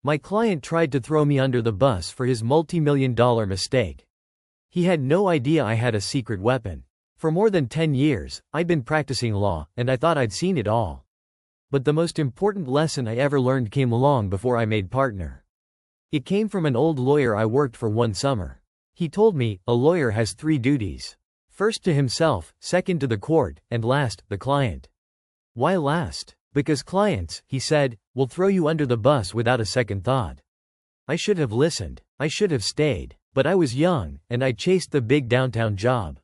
My client tried to throw me under the bus for his multi-million-dollar mistake. He had no idea I had a secret weapon. For more than 10 years, I'd been practicing law, and I thought I'd seen it all. But the most important lesson I ever learned came long before I made partner. It came from an old lawyer I worked for one summer. He told me, a lawyer has 3 duties. First to himself, second to the court, and last, the client. Why last? Because clients, he said, will throw you under the bus without a second thought. I should have listened. I should have stayed. But I was young, and I chased the big downtown job.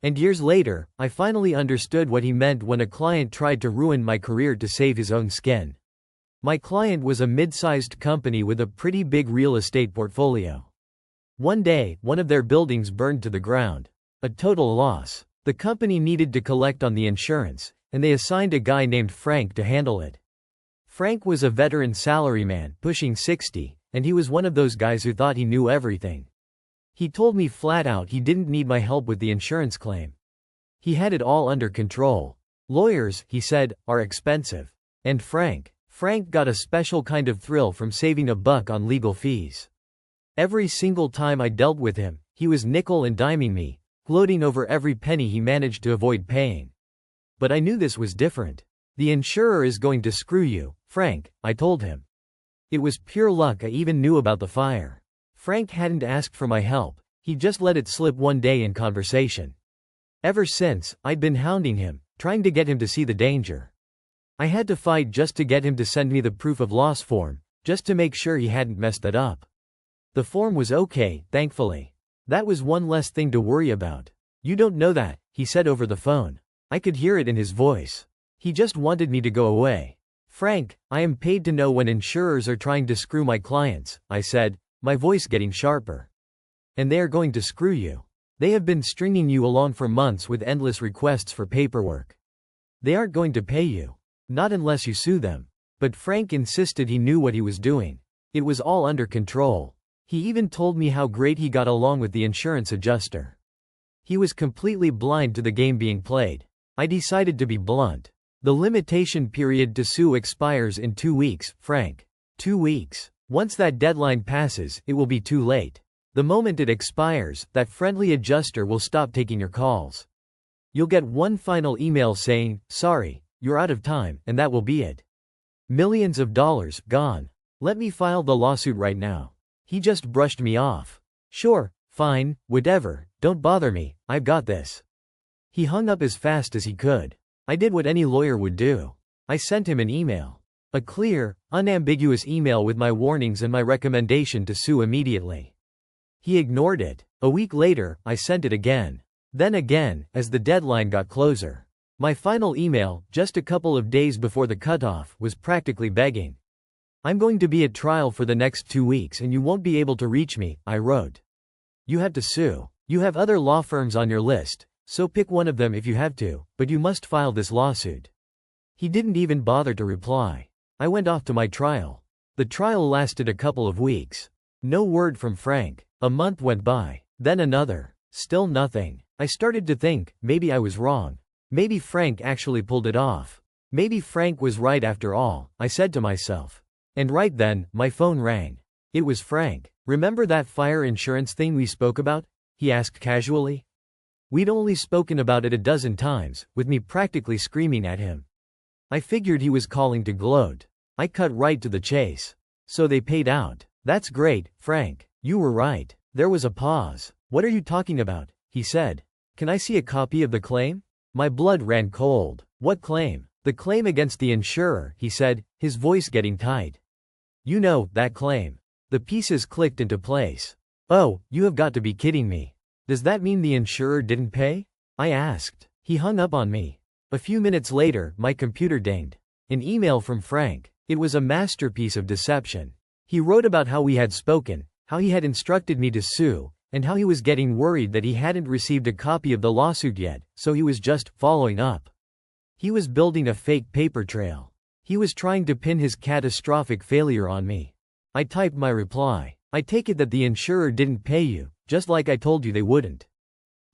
And years later, I finally understood what he meant when a client tried to ruin my career to save his own skin. My client was a mid-sized company with a pretty big real estate portfolio. One day, one of their buildings burned to the ground. A total loss. The company needed to collect on the insurance, and they assigned a guy named Frank to handle it. Frank was a veteran salaryman, pushing 60, and he was one of those guys who thought he knew everything. He told me flat out he didn't need my help with the insurance claim. He had it all under control. Lawyers, he said, are expensive. And Frank got a special kind of thrill from saving a buck on legal fees. Every single time I dealt with him, he was nickel and diming me, gloating over every penny he managed to avoid paying. But I knew this was different. The insurer is going to screw you, Frank, I told him. It was pure luck I even knew about the fire. Frank hadn't asked for my help, he just let it slip one day in conversation. Ever since, I'd been hounding him, trying to get him to see the danger. I had to fight just to get him to send me the proof of loss form, just to make sure he hadn't messed that up. The form was okay, thankfully. That was one less thing to worry about. You don't know that, he said over the phone. I could hear it in his voice. He just wanted me to go away. Frank, I am paid to know when insurers are trying to screw my clients, I said, my voice getting sharper. And they are going to screw you. They have been stringing you along for months with endless requests for paperwork. They aren't going to pay you. Not unless you sue them. But Frank insisted he knew what he was doing. It was all under control. He even told me how great he got along with the insurance adjuster. He was completely blind to the game being played. I decided to be blunt. The limitation period to sue expires in 2 weeks, Frank. 2 weeks. Once that deadline passes, it will be too late. The moment it expires, that friendly adjuster will stop taking your calls. You'll get one final email saying, sorry, you're out of time, and that will be it. Millions of dollars, gone. Let me file the lawsuit right now. He just brushed me off. Sure, fine, whatever, don't bother me, I've got this. He hung up as fast as he could. I did what any lawyer would do. I sent him an email. A clear, unambiguous email with my warnings and my recommendation to sue immediately. He ignored it. A week later, I sent it again. Then again, as the deadline got closer. My final email, just a couple of days before the cutoff, was practically begging. I'm going to be at trial for the next 2 weeks and you won't be able to reach me, I wrote. You have to sue. You have other law firms on your list, so pick one of them if you have to, but you must file this lawsuit. He didn't even bother to reply. I went off to my trial. The trial lasted a couple of weeks. No word from Frank. A month went by. Then another. Still nothing. I started to think, maybe I was wrong. Maybe Frank actually pulled it off. Maybe Frank was right after all, I said to myself. And right then, my phone rang. It was Frank. Remember that fire insurance thing we spoke about? He asked casually. We'd only spoken about it a dozen times, with me practically screaming at him. I figured he was calling to gloat. I cut right to the chase. So they paid out. That's great, Frank. You were right. There was a pause. What are you talking about? He said. Can I see a copy of the claim? My blood ran cold. What claim? The claim against the insurer, he said, his voice getting tight. You know, that claim. The pieces clicked into place. Oh, you have got to be kidding me. Does that mean the insurer didn't pay? I asked. He hung up on me. A few minutes later, my computer dinged. An email from Frank. It was a masterpiece of deception. He wrote about how we had spoken, how he had instructed me to sue, and how he was getting worried that he hadn't received a copy of the lawsuit yet, so he was just following up. He was building a fake paper trail. He was trying to pin his catastrophic failure on me. I typed my reply. I take it that the insurer didn't pay you, just like I told you they wouldn't.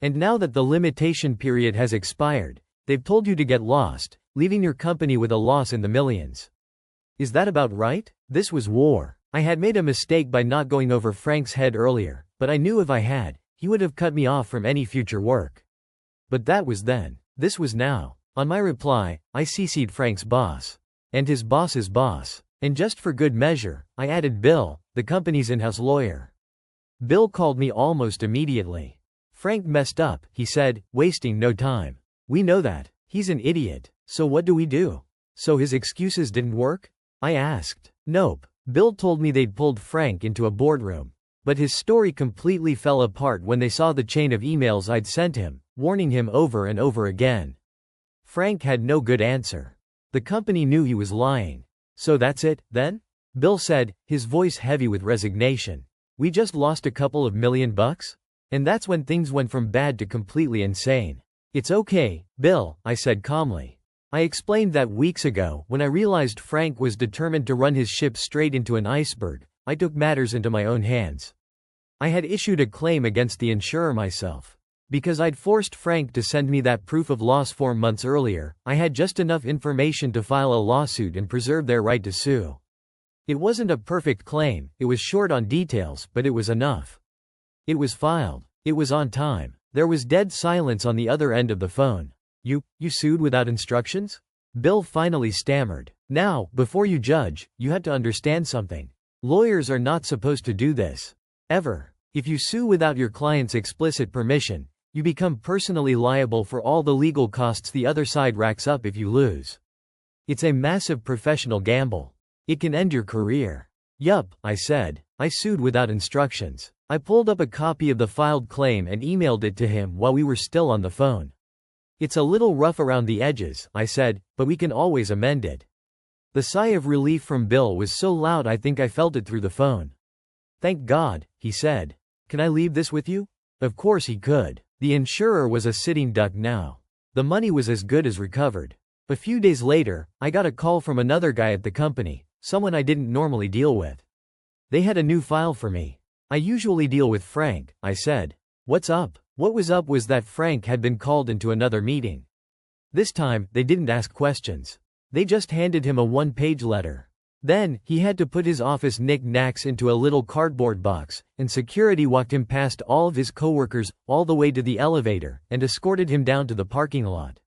And now that the limitation period has expired, they've told you to get lost, leaving your company with a loss in the millions. Is that about right? This was war. I had made a mistake by not going over Frank's head earlier, but I knew if I had, he would have cut me off from any future work. But that was then. This was now. On my reply, I CC'd Frank's boss. And his boss's boss. And just for good measure, I added Bill, the company's in-house lawyer. Bill called me almost immediately. Frank messed up, he said, wasting no time. We know that. He's an idiot. So what do we do? So his excuses didn't work? I asked. Nope. Bill told me they'd pulled Frank into a boardroom. But his story completely fell apart when they saw the chain of emails I'd sent him, warning him over and over again. Frank had no good answer. The company knew he was lying. So that's it, then? Bill said, his voice heavy with resignation. We just lost a couple of $1 million? And that's when things went from bad to completely insane. It's okay, Bill, I said calmly. I explained that weeks ago, when I realized Frank was determined to run his ship straight into an iceberg, I took matters into my own hands. I had issued a claim against the insurer myself. Because I'd forced Frank to send me that proof of loss form months earlier, I had just enough information to file a lawsuit and preserve their right to sue. It wasn't a perfect claim, it was short on details, but it was enough. It was filed. It was on time. There was dead silence on the other end of the phone. You sued without instructions? Bill finally stammered. Now, before you judge, you had to understand something. Lawyers are not supposed to do this. Ever. If you sue without your client's explicit permission, you become personally liable for all the legal costs the other side racks up if you lose. It's a massive professional gamble. It can end your career. Yup, I said. I sued without instructions. I pulled up a copy of the filed claim and emailed it to him while we were still on the phone. It's a little rough around the edges, I said, but we can always amend it. The sigh of relief from Bill was so loud I think I felt it through the phone. Thank God, he said. Can I leave this with you? Of course he could. The insurer was a sitting duck now. The money was as good as recovered. A few days later, I got a call from another guy at the company, someone I didn't normally deal with. They had a new file for me. I usually deal with Frank, I said. What's up? What was up was that Frank had been called into another meeting. This time, they didn't ask questions. They just handed him a one-page letter. Then, he had to put his office knick-knacks into a little cardboard box, and security walked him past all of his coworkers, all the way to the elevator, and escorted him down to the parking lot.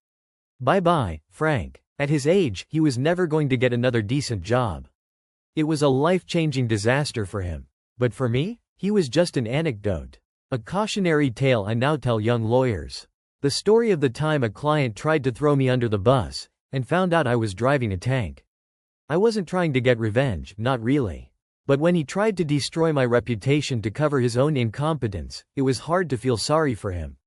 Bye-bye, Frank. At his age, he was never going to get another decent job. It was a life-changing disaster for him. But for me, he was just an anecdote. A cautionary tale I now tell young lawyers. The story of the time a client tried to throw me under the bus, and found out I was driving a tank. I wasn't trying to get revenge, not really. But when he tried to destroy my reputation to cover his own incompetence, it was hard to feel sorry for him.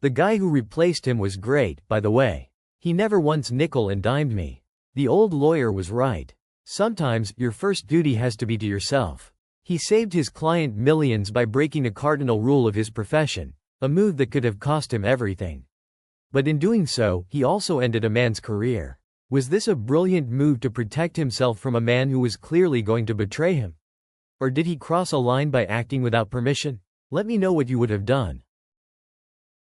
The guy who replaced him was great, by the way. He never once nickel and dimed me. The old lawyer was right. Sometimes, your first duty has to be to yourself. He saved his client millions by breaking a cardinal rule of his profession, a move that could have cost him everything. But in doing so, he also ended a man's career. Was this a brilliant move to protect himself from a man who was clearly going to betray him? Or did he cross a line by acting without permission? Let me know what you would have done.